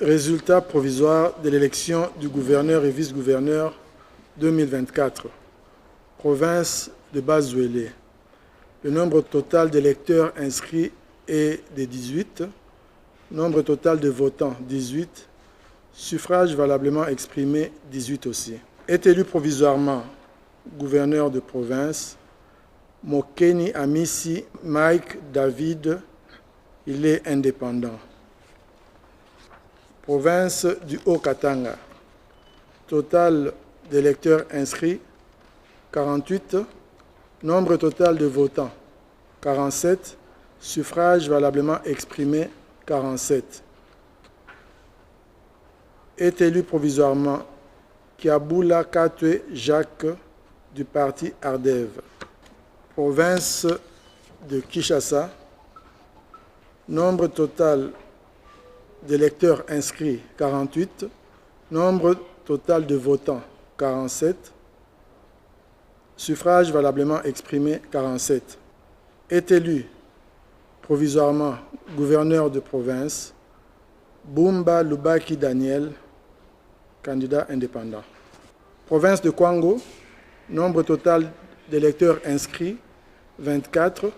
Résultat provisoire de l'élection du gouverneur et vice-gouverneur 2024. Province de Bas-Zouélé. Le nombre total d'électeurs inscrits est de 18. Nombre total de votants, 18. Suffrage valablement exprimé, 18 aussi. Est élu provisoirement gouverneur de province, Mokeni Amisi Mike David, il est indépendant. Province du Haut-Katanga. Total d'électeurs inscrits, 48. Nombre total de votants, 47. Suffrage valablement exprimé, 47. Est élu provisoirement Kiaboula Katwe Jacques du parti Ardev. Province de Kinshasa. Nombre total d'électeurs inscrits, 48. Nombre total de votants, 47. Suffrage valablement exprimé, 47. Est élu provisoirement gouverneur de province, Bumba Lubaki Daniel, candidat indépendant. Province de Kwango, nombre total d'électeurs inscrits, 24.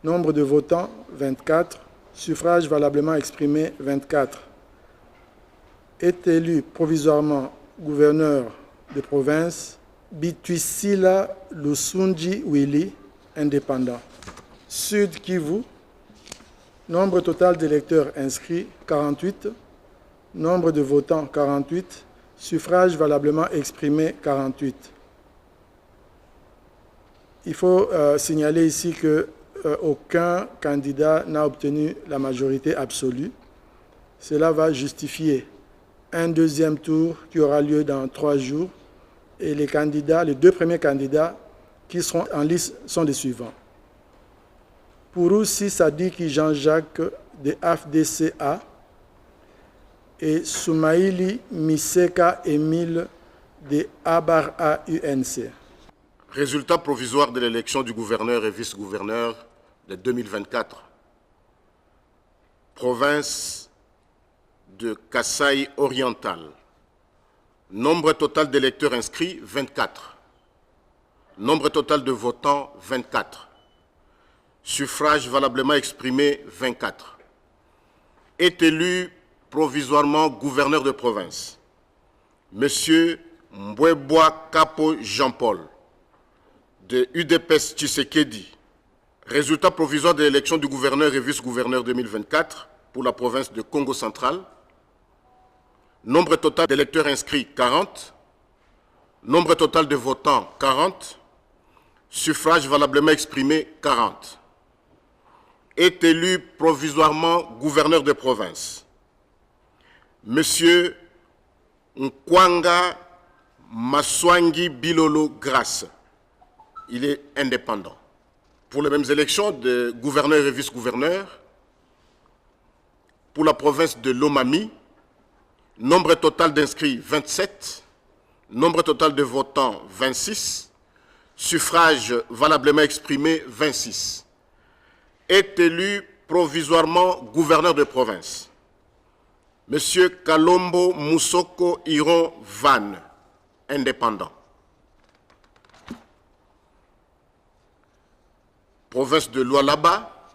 Nombre de votants, 24. Suffrage valablement exprimé, 24. Est élu provisoirement gouverneur de province, Bituisila Lusunji Willy, indépendant. Sud Kivu, nombre total d'électeurs inscrits, 48. Nombre de votants, 48. Suffrage valablement exprimé, 48. Il faut signaler ici que aucun candidat n'a obtenu la majorité absolue. Cela va justifier un deuxième tour qui aura lieu dans 3 jours. Et les deux premiers candidats qui seront en liste sont les suivants. Pouroussi Sadiki Jean-Jacques de AFDCA et Soumaïli Miseka Émile de Abara UNC. Résultat provisoire de l'élection du gouverneur et vice-gouverneur de 2024. Province de Kasaï oriental. Nombre total d'électeurs inscrits, 24. Nombre total de votants, 24. Suffrage valablement exprimé, 24. Est élu provisoirement gouverneur de province, Monsieur Mbweboa Kapo Jean-Paul, de UDPS Tshisekedi. Résultat provisoire de l'élection du gouverneur et vice-gouverneur 2024 pour la province de Congo central. Nombre total d'électeurs inscrits, 40. Nombre total de votants, 40. Suffrage valablement exprimé, 40. Est élu provisoirement gouverneur de province, Monsieur Nkwanga Maswangi Bilolo Grasse. Il est indépendant. Pour les mêmes élections de gouverneur et vice-gouverneur, pour la province de Lomami, nombre total d'inscrits 27, nombre total de votants 26, suffrage valablement exprimé 26. Est élu provisoirement gouverneur de province, Monsieur Kalombo Moussoko Iron Van, indépendant. Province de Lualaba,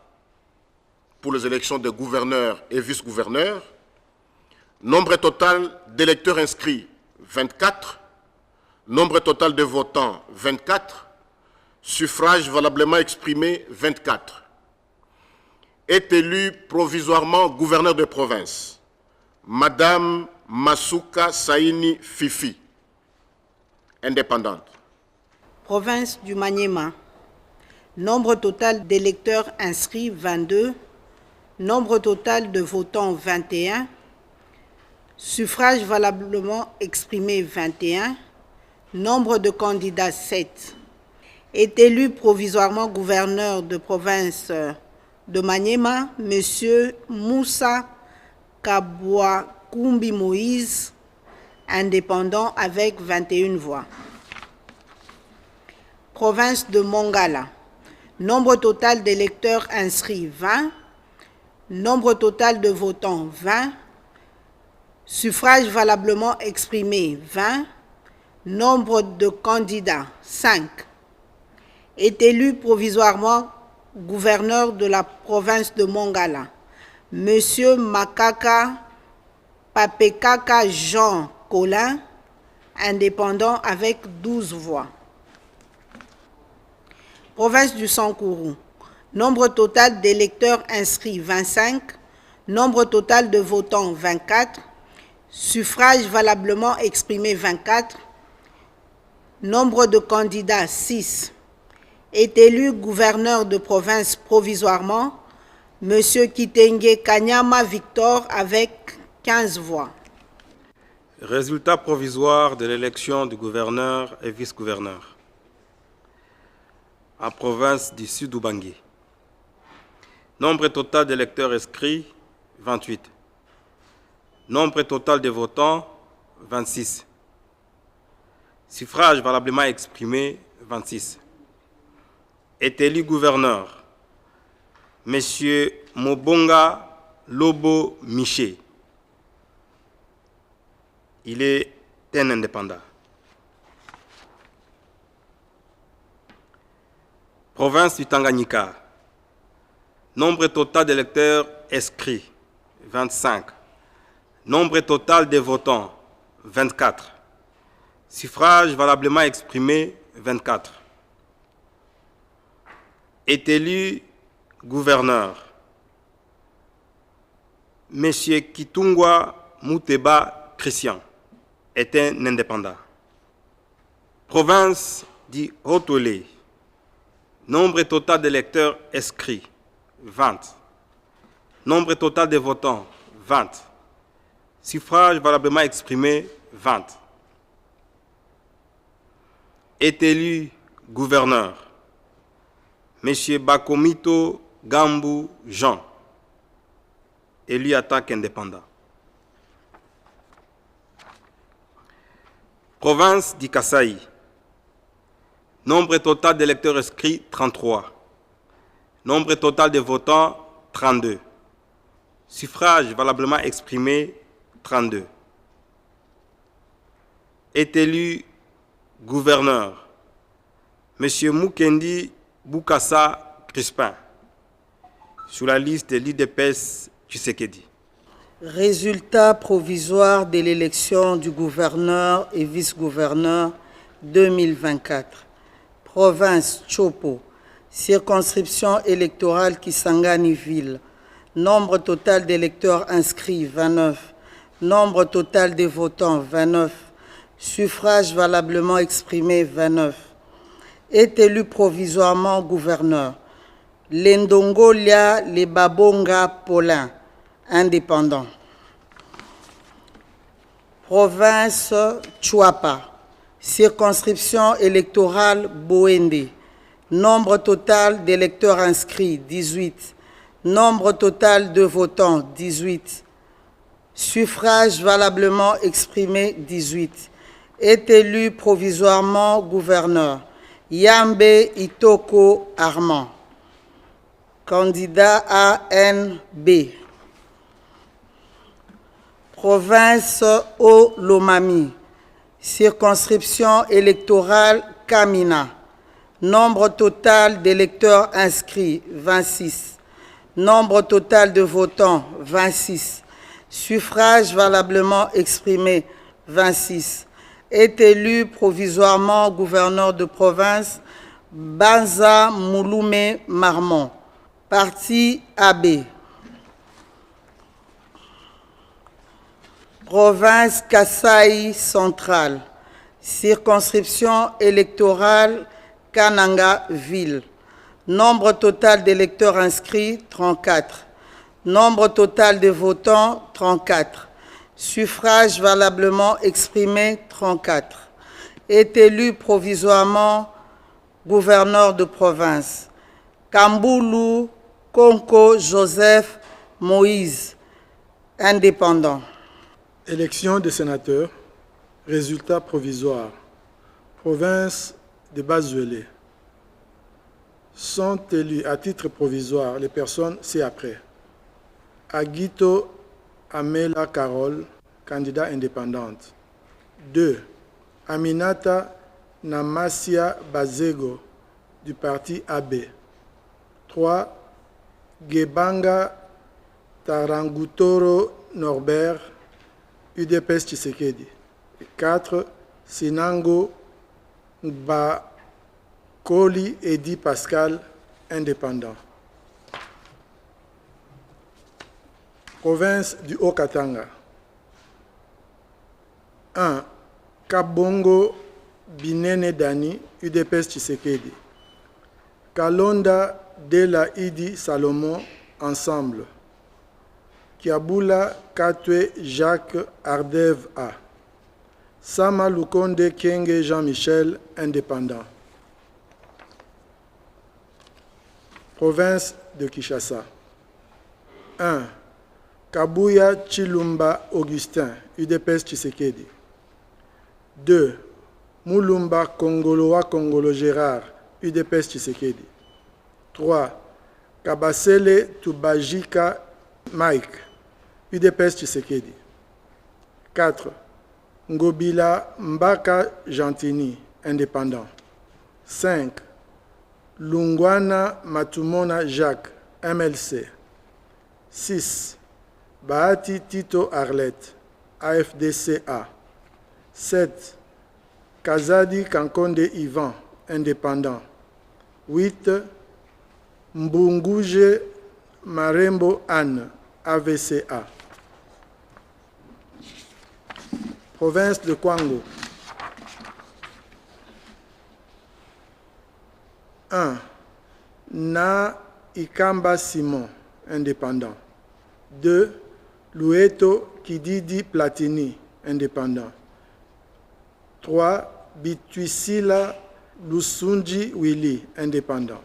pour les élections de gouverneurs et vice-gouverneurs, nombre total d'électeurs inscrits, 24. Nombre total de votants, 24. Suffrage valablement exprimé, 24. Est élu provisoirement gouverneur de province, Madame Masuka Saini Fifi, indépendante. Province du Maniema. Nombre total d'électeurs inscrits, 22. Nombre total de votants, 21. Suffrage valablement exprimé, 21. Nombre de candidats, 7. Est élu provisoirement gouverneur de province de Maniema, M. Moussa Kabouakoumbi Moïse, indépendant avec 21 voix. Province de Mongala. Nombre total d'électeurs inscrits, 20. Nombre total de votants, 20. Suffrages valablement exprimés, 20. Nombre de candidats, 5. Est élu provisoirement gouverneur de la province de Mongala, Monsieur Makaka Papekaka Jean Colin, indépendant avec 12 voix. Province du Sankourou. Nombre total d'électeurs inscrits, 25. Nombre total de votants, 24. Suffrages valablement exprimés, 24. Nombre de candidats, 6. Est élu gouverneur de province provisoirement, M. Kitenge Kanyama Victor avec 15 voix. Résultat provisoire de l'élection du gouverneur et vice-gouverneur en province du Sud-Ubangi. Nombre total d'électeurs inscrits, 28. Nombre total de votants, 26. Suffrage valablement exprimé, 26. Est élu gouverneur, M. Mobonga Lobo Miché. Il est un indépendant. Province du Tanganyika. Nombre total d'électeurs inscrits, 25. Nombre total de votants, 24. Suffrage valablement exprimé, 24. Est élu gouverneur, M. Kitungwa Muteba Christian est un indépendant. Province du Haut-Olé. Nombre total d'électeurs inscrits, 20. Nombre total de votants, 20. Suffrage valablement exprimé, 20. Est élu gouverneur, M. Bakomito Gambu Jean, élu à tant qu'indépendant. Province du Kasaï. Nombre total d'électeurs inscrits, 33. Nombre total de votants, 32. Suffrage valablement exprimé, 32. Est élu gouverneur, M. Mukendi Bukasa Crispin, sur la liste de l'UDPS Tshisekedi. Résultat provisoire de l'élection du gouverneur et vice-gouverneur 2024. Province Chopo. Circonscription électorale Kisangani-Ville. Nombre total d'électeurs inscrits, 29. Nombre total des votants, 29. Suffrage valablement exprimé, 29. Est élu provisoirement gouverneur, Lendongolia Lebabonga Paulin, indépendant. Province Chuapa. Circonscription électorale Boende. Nombre total d'électeurs inscrits, 18. Nombre total de votants, 18. Suffrage valablement exprimé, 18. Est élu provisoirement gouverneur, Yambe Itoko Armand, candidat ANB. Province O-Lomami. Circonscription électorale Kamina. Nombre total d'électeurs inscrits, 26. Nombre total de votants, 26. Suffrage valablement exprimé, 26. Est élu provisoirement gouverneur de province Banza Mouloumé Marmont, parti AB. Province Kasaï centrale. Circonscription électorale Kananga-Ville. Nombre total d'électeurs inscrits, 34. Nombre total de votants, 34. Suffrage valablement exprimé, 34. Est élu provisoirement gouverneur de province, Kamboulou Konko Joseph Moïse, indépendant. Élection des sénateurs. Résultat provisoire. Province de Bazuélé. Sont élus à titre provisoire les personnes ci-après. Aguito Amela Carole, candidat indépendante. 2. Aminata Namasia Bazego, du parti AB. 3. Gebanga Tarangutoro Norbert, UDPS Tshisekedi. 4. Sinango Bakoli Edi Pascal, indépendant. Province du Haut-Katanga. 1. Kabongo Binene Dani, UDPS Tshisekedi. Kalonda Dela Idi Salomon, Ensemble. Kiabula Katwe Jacques Ardev A. Sama Lukonde Kenge Jean-Michel, indépendant. Province de Kinshasa. 1. Kabuya Chilumba Augustin, UDPS Tshisekedi. 2. Moulumba Kongoloa Kongolo Gérard, UDPS Tshisekedi. 3. Kabasele Tubajika Mike, UDPS Tshisekedi. 4. Ngobila Mbaka Gentini, indépendant. 5. Lungwana Matumona Jacques, MLC. 6. Bahati Tito Arlette, AFDCA. 7. Kazadi Kankonde Ivan, indépendant. 8. Mbunguje Marembo Anne, AVCA. Province de Kwango. 1. Na Ikamba Simon, indépendant. 2. Lueto Kididi Platini, indépendant. 3. Bituisila Lusunji Willy, indépendant.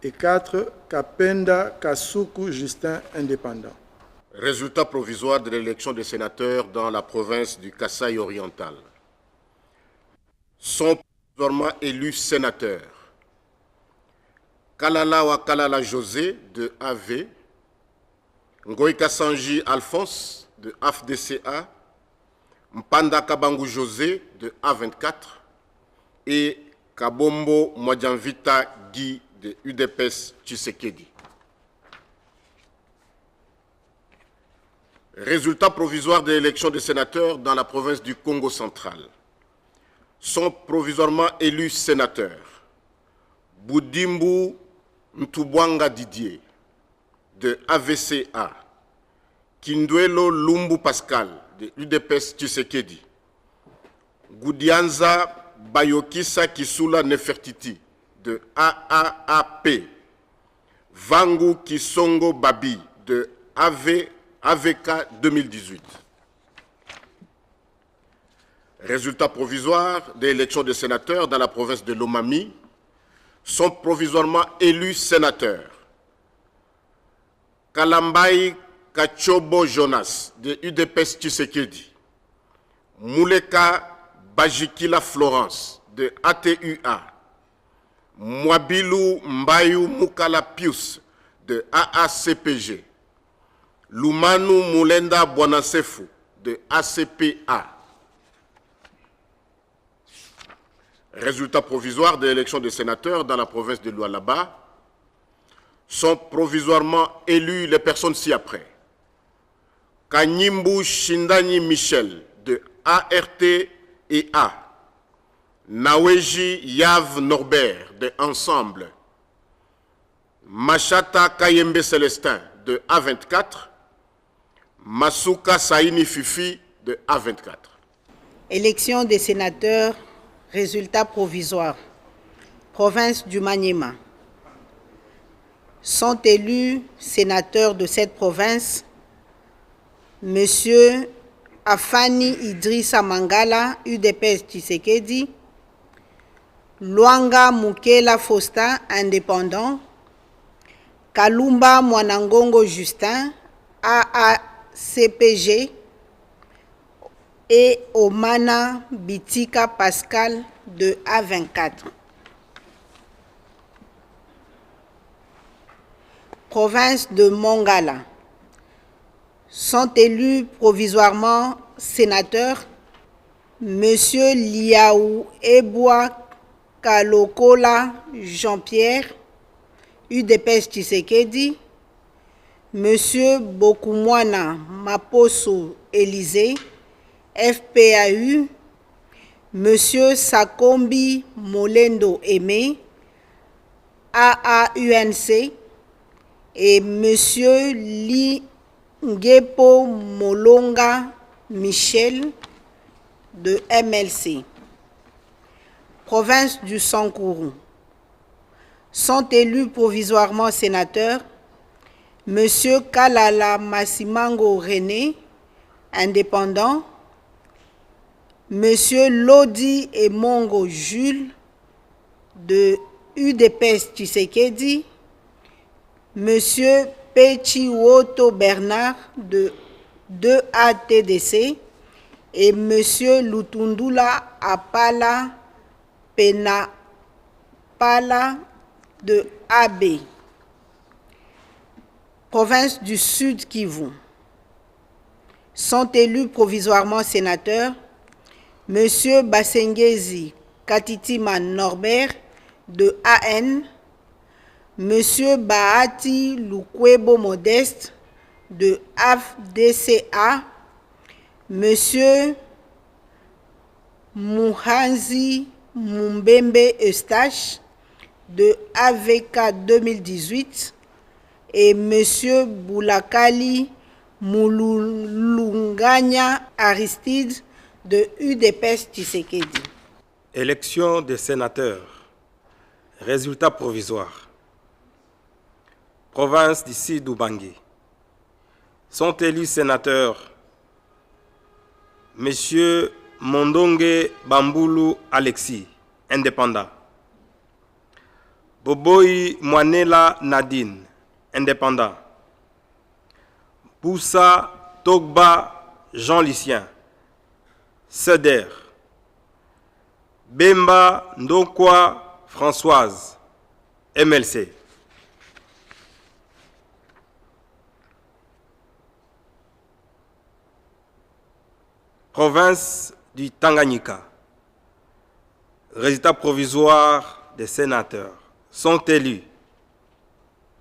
Et 4. Kapenda Kasuku Justin, indépendant. Résultat provisoire de l'élection des sénateurs dans la province du Kasaï oriental. Sont provisoirement élus sénateurs Kalala Wakalala José de AV, Ngoïka Sanji Alphonse de AFDCA, Mpanda Kabangu José de A24 et Kabombo Mwadjanvita Guy de UDPS Tshisekedi. Résultat provisoire de l'élection des sénateurs dans la province du Congo central. Sont provisoirement élus sénateurs Boudimbu Ntubwanga Didier de AVCA, Kindwelo Lumbu Pascal de UDPS Tshisekedi, Goudianza Bayokisa Kisula Nefertiti de AAAP, Vangu Kisongo Babi de AVK 2018. Résultat provisoire des élections de sénateurs dans la province de Lomami. Sont provisoirement élus sénateurs Kalambai Kachobo Jonas de UDPS Tshisekedi, Mouleka Bajikila Florence de ATUA, Mwabilu Mbayou Mukala Pius de AACPG, Lumanu Moulenda Bwanasefu de ACPA. Résultat provisoire de l'élection des sénateurs dans la province de Lualaba. Sont provisoirement élus les personnes ci-après. Kanyimbu Shindani Michel de ART et A. Naweji Yav Norbert de Ensemble. Machata Kayembe Célestin de A24. Masuka Saini Fifi de A24. Élection des sénateurs, résultat provisoire. Province du Maniema. Sont élus sénateurs de cette province Monsieur Afani Idrissa Mangala, UDPS Tshisekedi, Luanga Mukela Fosta, indépendant, Kalumba Mwanangongo Justin, AACPG, et Omana Bitika Pascal de A24. Province de Mongala. Sont élus provisoirement sénateur, Monsieur Liaou Eboa Kalokola Jean-Pierre, UDPS Tshisekedi, Monsieur Bokumwana Maposo Élysée, FPAU, Monsieur Sakombi Molendo Aimé, AAUNC, et Monsieur Lingepo Molonga Michel de MLC. Province du Sankourou. Sont élus provisoirement sénateurs Monsieur Kalala Massimango René, indépendant, Monsieur Lodi Emongo Jules de UDPS Tshisekedi, Monsieur Pechiwoto Bernard de 2ATDC et Monsieur Lutundula Apala Penapala de AB. Province du Sud Kivu. Sont élus provisoirement sénateurs Monsieur Basengezi Katitima Norbert de AN, Monsieur Bahati Lukwebo Modeste de AFDCA, Monsieur Muhanzi Mumbembe Eustache de AVK 2018 et Monsieur Boulakali Moulunganya Aristide de UDPS Tshisekedi. Élection des sénateurs. Résultats provisoires. Province d'ici d'Ubangi. Sont élus sénateurs Monsieur Mondonge Bambulu Alexis, indépendant. Boboyi Mwanela Nadine, indépendant. Boussa Togba Jean-Lucien, Seder. Bemba Ndokwa Françoise, MLC. Province du Tanganyika. Résultats provisoires des sénateurs. Sont élus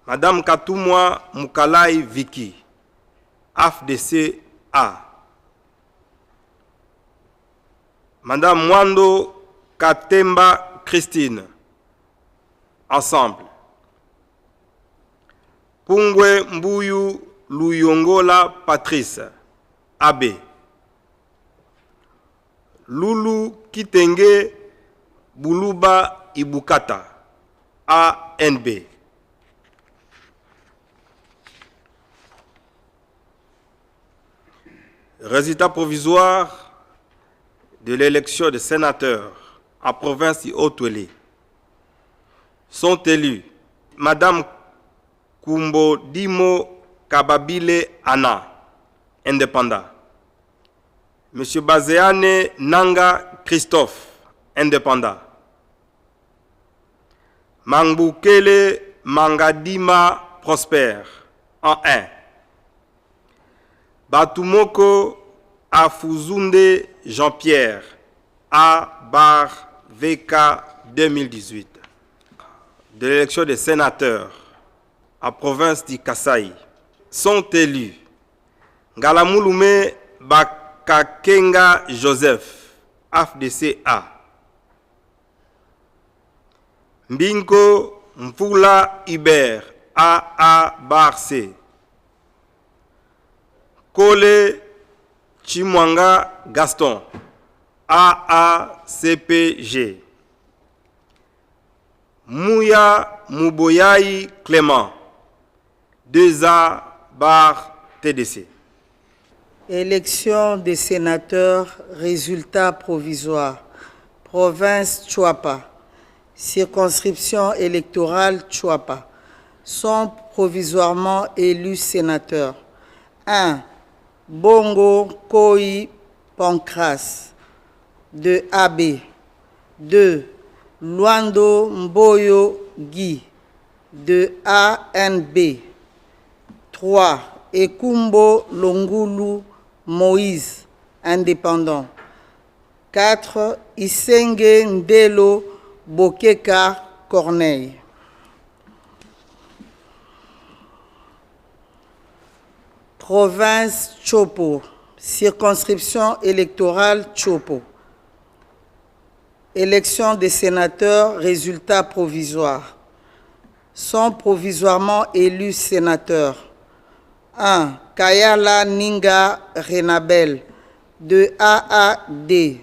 Madame Katumwa Mukalai Viki, AFDC-A. Madame Mwando Katemba Christine, Ensemble. Pungwe Mbuyu Luyongola Patrice, AB. Lulu Kitenge Buluba Ibukata, ANB. Résultat provisoire de l'élection des sénateurs en province du Haut-Ouélé. Sont élus Madame Kumbo Dimo Kababile Anna, indépendant. Monsieur Bazeane Nanga Christophe, indépendant. Mangbukele Mangadima Prosper, en 1. Batumoko Afuzunde Jean-Pierre, A-Bar VK 2018. De l'élection des sénateurs à province du Kasaï. Sont élus Ngalamulume Bakakenga Joseph, AFDCA. Mbinko Mfula Iber, AA-Bar-C. Kole Chimwanga Gaston, AACPG. Mouya Mouboyaï Clément, 2A-TDC. Élection des sénateurs, résultats provisoires. Province Tchouapa. Circonscription électorale Tchouapa. Sont provisoirement élus sénateurs. 1. Bongo Koi Pancras, de AB. 2. Luando Mboyo Guy, de ANB. 3. Ekumbo Longulu Moïse, indépendant. 4. Isenge Ndelo Bokeka Corneille. Province Chopo, circonscription électorale Chopo. Élection des sénateurs, résultats provisoires. Sont provisoirement élus sénateurs. 1. Kayala Ninga Renabel, de AAD.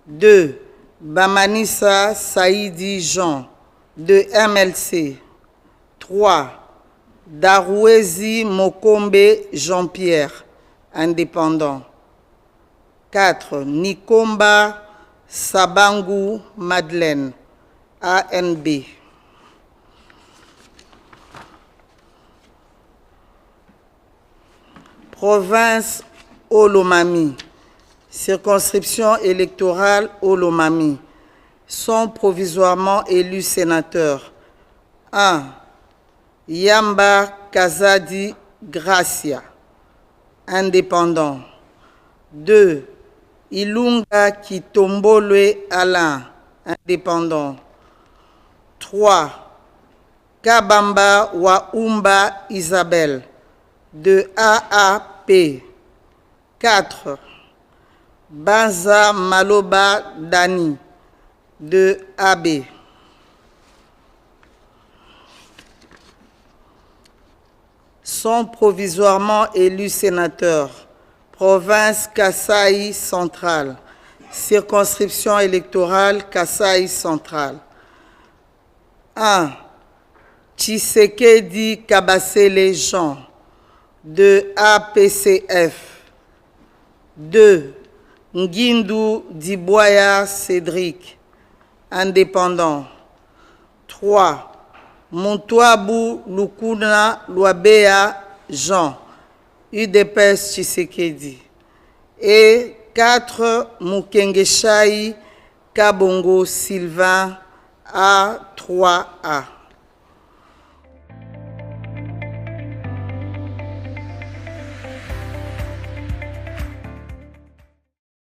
2. Bamanissa Saïdi Jean, de MLC. 3. Darouezi Mokombe Jean-Pierre, indépendant. 4. Nikomba Sabangu Madeleine, ANB. Province Olomami, circonscription électorale Olomami, sont provisoirement élus sénateurs. 1. Yamba Kazadi Gracia, indépendant. 2. Ilunga Kitombolwe Alain, indépendant. 3. Kabamba Waumba Isabelle, de AAP. 4. Banza Maloba Dani, de AB. Sont provisoirement élus sénateurs. Province Kasaï centrale. Circonscription électorale Kasaï centrale. 1. Tshisekedi Kabasele Jean, de APCF. 2. Ngindu Diboya Cédric, indépendant. 3. Montouabou Lukuna Luabea Jean, UDPS Tshisekedi. Et 4. Mukengeshai Kabongo Sylvain, A3A.